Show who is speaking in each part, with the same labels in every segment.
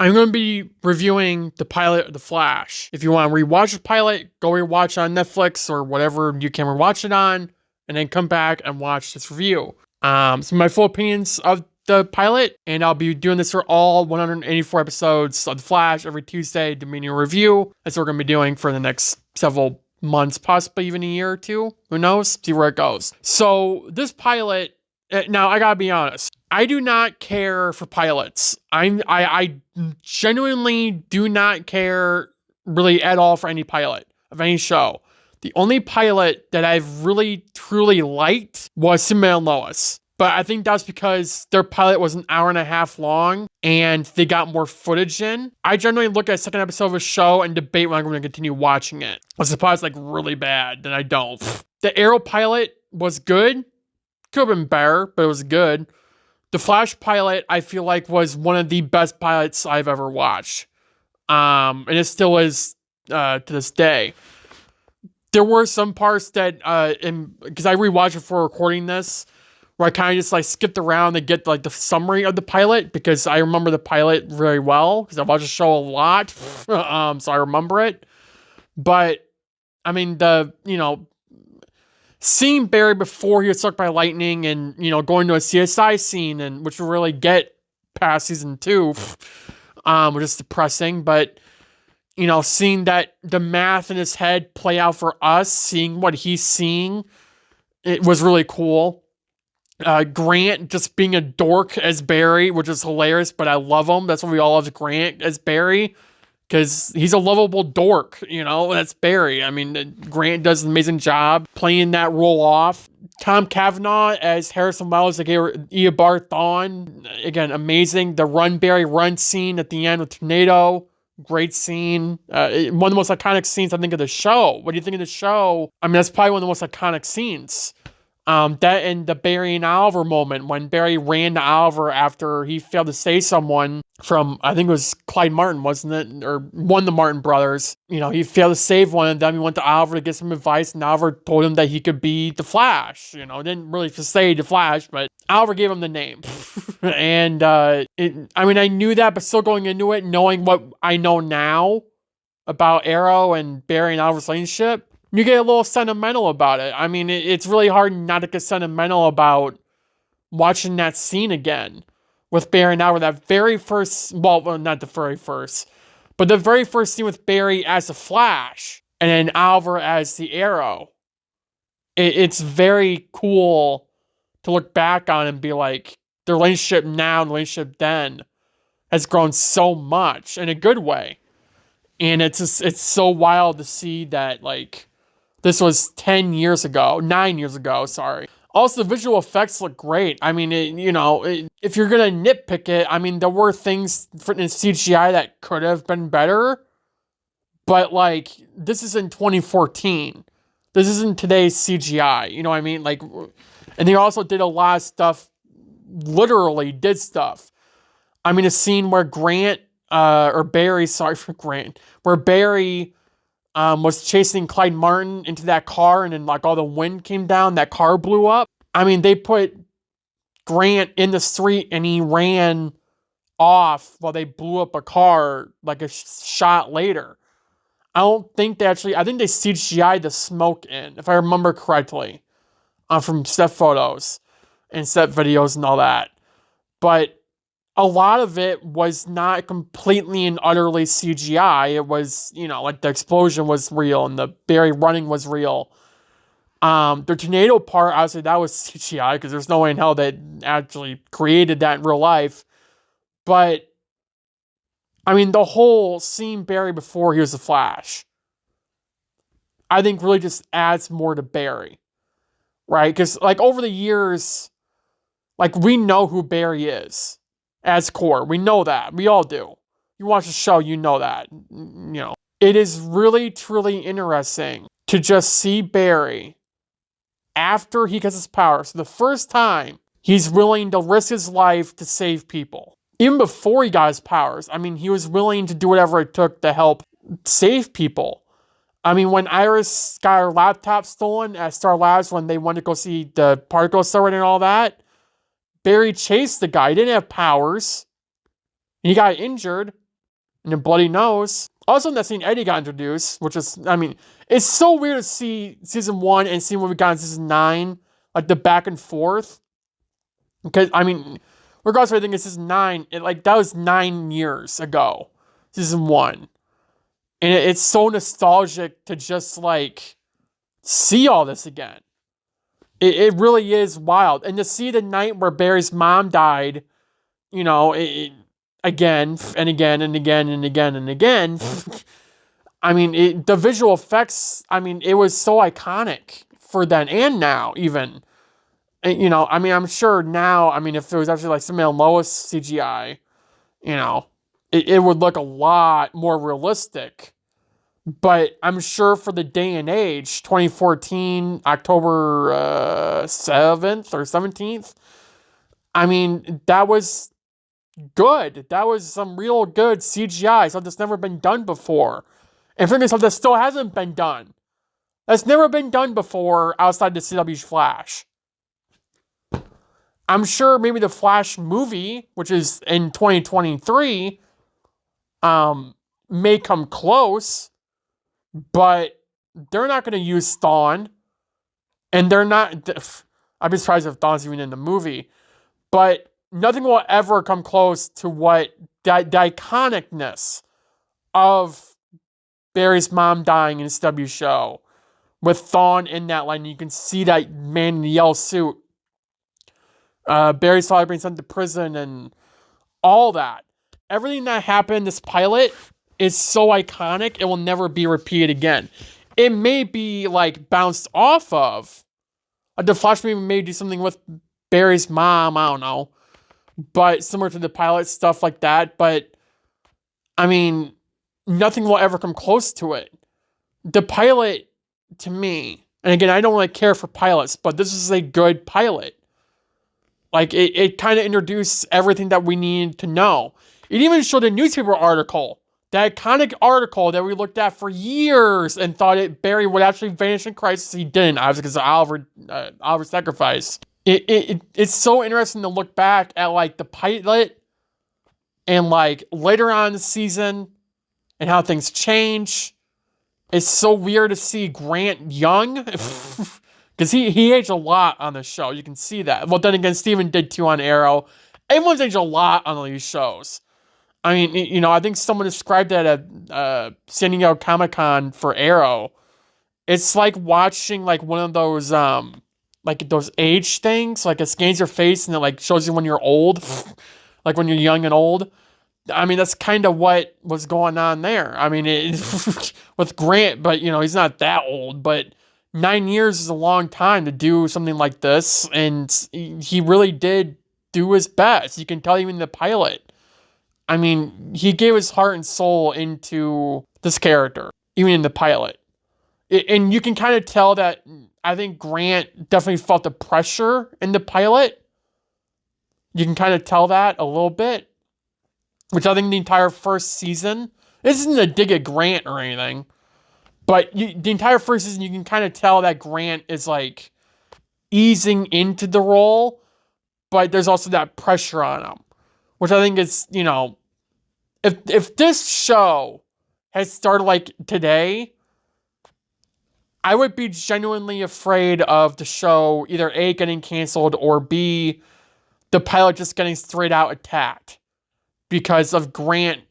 Speaker 1: I'm going to be reviewing the pilot of The Flash. If you want to rewatch the pilot, go rewatch it on Netflix or whatever you can rewatch it on, and then come back and watch this review. Some of my full opinions of the pilot, and I'll be doing this for all 184 episodes of The Flash every Tuesday, doing a review. That's what we're going to be doing for the next several months, possibly even a year or two. Who knows? See where it goes. So this pilot, now I gotta be honest, I do not care for pilots. I genuinely do not care really at all for any pilot of any show. The only pilot that I've really truly liked was Superman and Lois. But I think that's because their pilot was an hour and a half long and they got more footage in. I generally look at a second episode of a show and debate when I'm going to continue watching it. I suppose it's like really bad, then I don't. The Arrow pilot was good. Could have been better, but it was good. The Flash pilot, I feel like, was one of the best pilots I've ever watched. And it still is to this day. There were some parts that, because I rewatched before recording this, where I kind of just like skipped around to get like the summary of the pilot, because I remember the pilot very well, because I watched the show a lot. So I remember it. But, I mean, seeing Barry before he was struck by lightning and, going to a CSI scene, and which will really get past season 2, which is depressing, but, seeing that the math in his head play out for us, seeing what he's seeing, it was really cool. Grant just being a dork as Barry, which is hilarious, but I love him. That's why we all love Grant as Barry, because he's a lovable dork, that's Barry. I mean, Grant does an amazing job playing that role off. Tom Cavanaugh as Harrison Wells, like Eobard Thawne, again, amazing. The Run Barry Run scene at the end with Tornado, great scene. One of the most iconic scenes, I think, of the show. What do you think of the show? I mean, that's probably one of the most iconic scenes. That and the Barry and Oliver moment, when Barry ran to Oliver after he failed to save someone from, I think it was Clyde Martin, wasn't it? Or one of the Martin brothers. He failed to save one of them. He went to Oliver to get some advice, and Oliver told him that he could be the Flash. Didn't really say the Flash, but Oliver gave him the name. And, I knew that, but still going into it, knowing what I know now about Arrow and Barry and Oliver's relationship, you get a little sentimental about it. I mean, it's really hard not to get sentimental about watching that scene again with Barry and Oliver. That very first, well, not the very first, but the very first scene with Barry as the Flash and then Oliver as the Arrow. It's very cool to look back on and be like, the relationship now and the relationship then has grown so much in a good way. And it's so wild to see that, like, this was 9 years ago, sorry. Also, the visual effects look great. I mean, if you're going to nitpick it, I mean, there were things in CGI that could have been better. But, like, this is in 2014. This isn't today's CGI. You know what I mean? Like, and they also did a lot of stuff, literally did stuff. I mean, a scene where Barry was chasing Clyde Martin into that car, and then like all the wind came down, that car blew up. I mean, they put Grant in the street and he ran off while they blew up a car like a shot later. I think they CGI'd the smoke in, if I remember correctly, from set photos and set videos and all that. But a lot of it was not completely and utterly CGI. It was, like the explosion was real and the Barry running was real. The tornado part, obviously, that was CGI, because there's no way in hell they actually created that in real life. But, I mean, the whole seeing Barry before he was the Flash, I think really just adds more to Barry. Right? Because, like, over the years, like, we know who Barry is. As core, we know that. We all do. You watch the show, you know that. It is really, truly interesting to just see Barry after he gets his powers. So the first time he's willing to risk his life to save people. Even before he got his powers, I mean, he was willing to do whatever it took to help save people. I mean, when Iris got her laptop stolen at Star Labs, when they wanted to go see the particle accelerator and all that, Barry chased the guy. He didn't have powers. He got injured, and a bloody nose. Also, in that scene, Eddie got introduced, which is, I mean, it's so weird to see season 1 and see what we got in season 9, like the back and forth. Because, I mean, regardless of everything, in season 9, that was 9 years ago, season 1. And it's so nostalgic to just, see all this again. It really is wild. And to see the night where Barry's mom died, again and again and again and again and again. I mean, the visual effects, I mean, it was so iconic for then and now, even. And, I mean, I'm sure now, I mean, if it was actually Samantha Lois CGI, it would look a lot more realistic. But I'm sure for the day and age, 2014, October 7th or 17th, I mean, that was good. That was some real good CGI, something that's never been done before. And for something that still hasn't been done. That's never been done before outside the CW's Flash. I'm sure maybe the Flash movie, which is in 2023, may come close. But they're not going to use Thawne. And they're not... I'd be surprised if Thawne's even in the movie. But nothing will ever come close to what... the iconicness of Barry's mom dying in the CW show. With Thawne in that line. You can see that man in the yellow suit. Barry's father being sent to prison and all that. Everything that happened in this pilot is so iconic, it will never be repeated again. It may be bounced off of. The Flash movie may do something with Barry's mom, I don't know. But similar to the pilot, stuff like that. But, I mean, nothing will ever come close to it. The pilot, to me, and again, I don't really care for pilots, but this is a good pilot. It kind of introduced everything that we needed to know. It even showed a newspaper article. That iconic article that we looked at for years and thought Barry would actually vanish in crisis. He didn't, obviously, because of Oliver's sacrifice. It's so interesting to look back at, the pilot and, later on in the season and how things change. It's so weird to see Grant young. Because he aged a lot on the show. You can see that. Well, then again, Steven did too on Arrow. Everyone's aged a lot on these shows. I mean, I think someone described that at San Diego Comic-Con for Arrow. It's like watching, one of those, those age things. It scans your face and it, shows you when you're old. When you're young and old. I mean, that's kind of what was going on there. I mean, with Grant, but, he's not that old. But 9 years is a long time to do something like this. And he really did do his best. You can tell even the pilot. I mean, he gave his heart and soul into this character, even in the pilot. And you can kind of tell that I think Grant definitely felt the pressure in the pilot. You can kind of tell that a little bit. Which I think the entire first season, this isn't a dig at Grant or anything, but the entire first season, you can kind of tell that Grant is easing into the role, but there's also that pressure on him. Which I think is, if this show had started today, I would be genuinely afraid of the show either A, getting canceled, or B, the pilot just getting straight out attacked because of Grant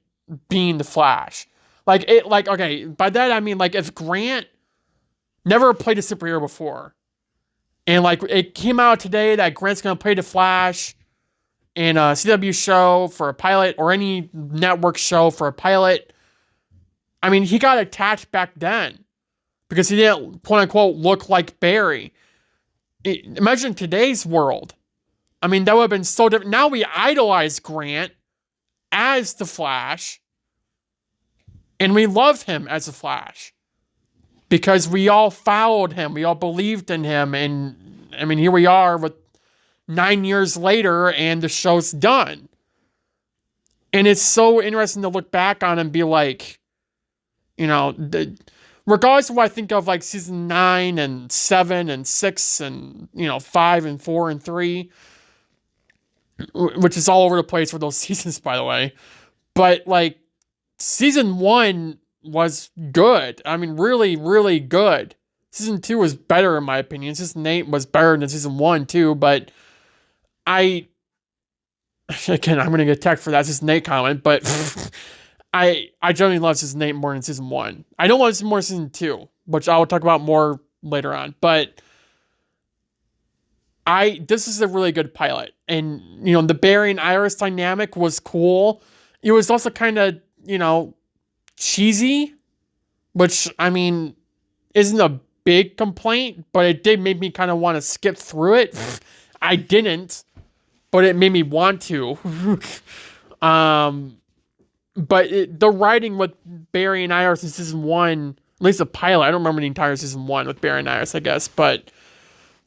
Speaker 1: being the Flash. Okay, by that I mean, if Grant never played a superhero before, and it came out today that Grant's gonna play the Flash in a CW show for a pilot, or any network show for a pilot. I mean, he got attacked back then because he didn't, quote unquote, look like Barry. Imagine today's world. I mean, that would have been so different. Now we idolize Grant as the Flash, and we love him as the Flash because we all followed him, we all believed in him, and I mean, here we are with 9 years later, and the show's done. And it's so interesting to look back on and be regardless of what I think of season 9 and 7 and 6 and 5 and 4 and 3, which is all over the place for those seasons, by the way. But season 1 was good. I mean, really, really good. Season 2 was better in my opinion. Season 8 was better than season 1 too, but again, I'm going to get attacked for that season 8 comment, but I generally love season 8 more than season 1. I don't love more season 2, which I will talk about more later on, but this is a really good pilot. And, the Barry and Iris dynamic was cool. It was also kind of, cheesy, which, I mean, isn't a big complaint, but it did make me kind of want to skip through it. I didn't, but it made me want to. But the writing with Barry and Iris in season 1, at least the pilot, I don't remember the entire season 1 with Barry and Iris, I guess, but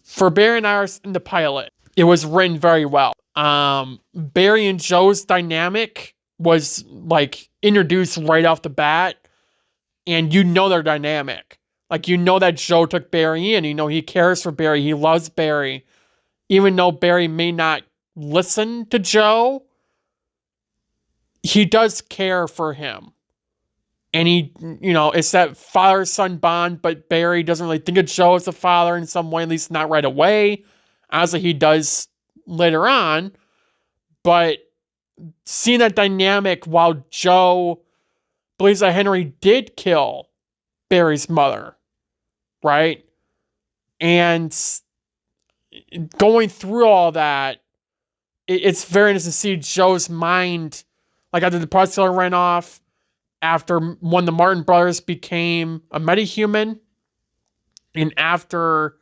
Speaker 1: for Barry and Iris in the pilot, it was written very well. Barry and Joe's dynamic was introduced right off the bat, and their dynamic. That Joe took Barry in, he cares for Barry, he loves Barry, even though Barry may not listen to Joe, he does care for him. And it's that father-son bond, but Barry doesn't really think of Joe as a father in some way, at least not right away. Honestly, he does later on. But seeing that dynamic while Joe believes that Henry did kill Barry's mother, right? And going through all that, it's very interesting to see Joe's mind, after the prosecutor ran off, after when the Martin brothers became a metahuman, and after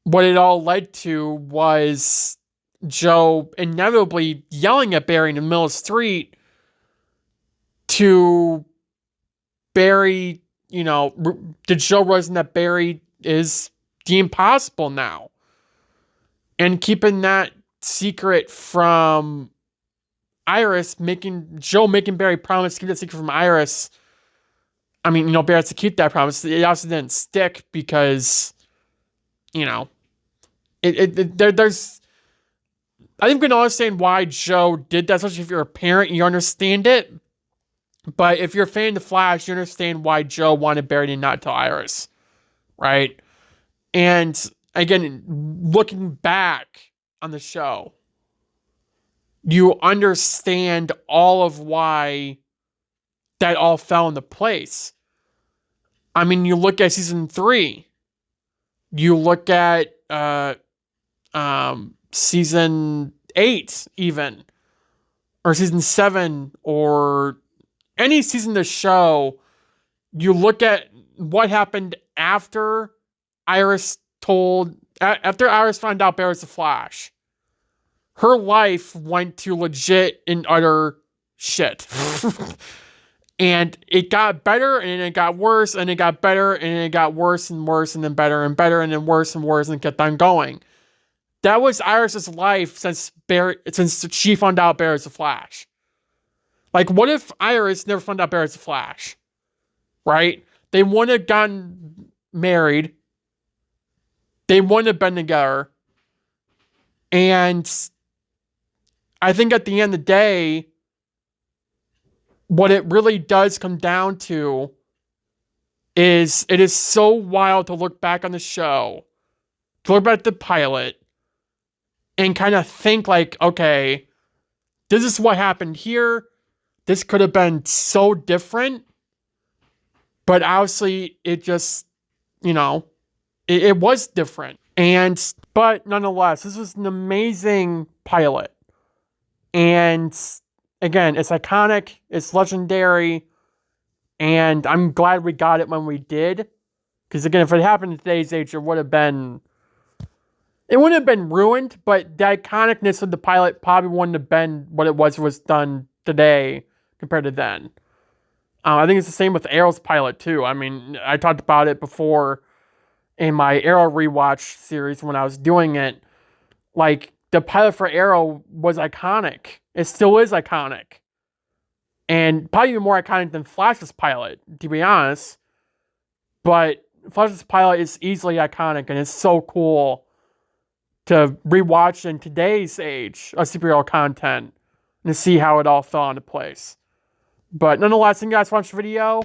Speaker 1: what it all led to was Joe inevitably yelling at Barry in the middle of the street to Barry, did Joe realize that Barry is the impossible now? And keeping that secret from Iris, Joe making Barry promise to keep that secret from Iris. I mean, Barry has to keep that promise. It also didn't stick because, there's. I think we can understand why Joe did that, especially if you're a parent, you understand it. But if you're a fan of The Flash, you understand why Joe wanted Barry to not tell Iris, right? And again, looking back on the show, you understand all of why that all fell into place. I mean, you look at season 3, you look at season 8 even, or season 7, or any season of the show, you look at what happened after Iris found out Barry was the Flash. Her life went to legit and utter shit. And it got better, and it got worse, and it got better, and it got worse and worse, and then better and better, and then worse and worse, and it kept on going. That was Iris's life since she found out Barry was the Flash. What if Iris never found out Barry was the Flash? Right? They wouldn't have gotten married. They wouldn't have been together. And I think at the end of the day, what it really does come down to is it is so wild to look back on the show, to look back at the pilot, and kind of think okay, this is what happened here. This could have been so different. But obviously, it just, it was different. But nonetheless, this was an amazing pilot. And again, it's iconic, it's legendary, and I'm glad we got it when we did. Because again, if it happened in today's age, it wouldn't have been ruined, but the iconicness of the pilot probably wouldn't have been what it was done today compared to then. I think it's the same with Arrow's pilot too. I mean, I talked about it before in my Arrow rewatch series when I was doing it. The pilot for Arrow was iconic. It still is iconic. And probably even more iconic than Flash's pilot, to be honest. But Flash's pilot is easily iconic, and it's so cool to rewatch in today's age of superhero content and to see how it all fell into place. But nonetheless, thank you guys for watching the video.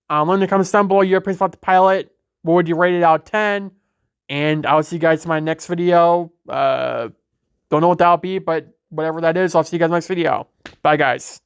Speaker 1: Let me in the comments down below your opinions about the pilot. What would you rate it out of 10? And I'll see you guys in my next video. Don't know what that'll be, but whatever that is, I'll see you guys in my next video. Bye, guys.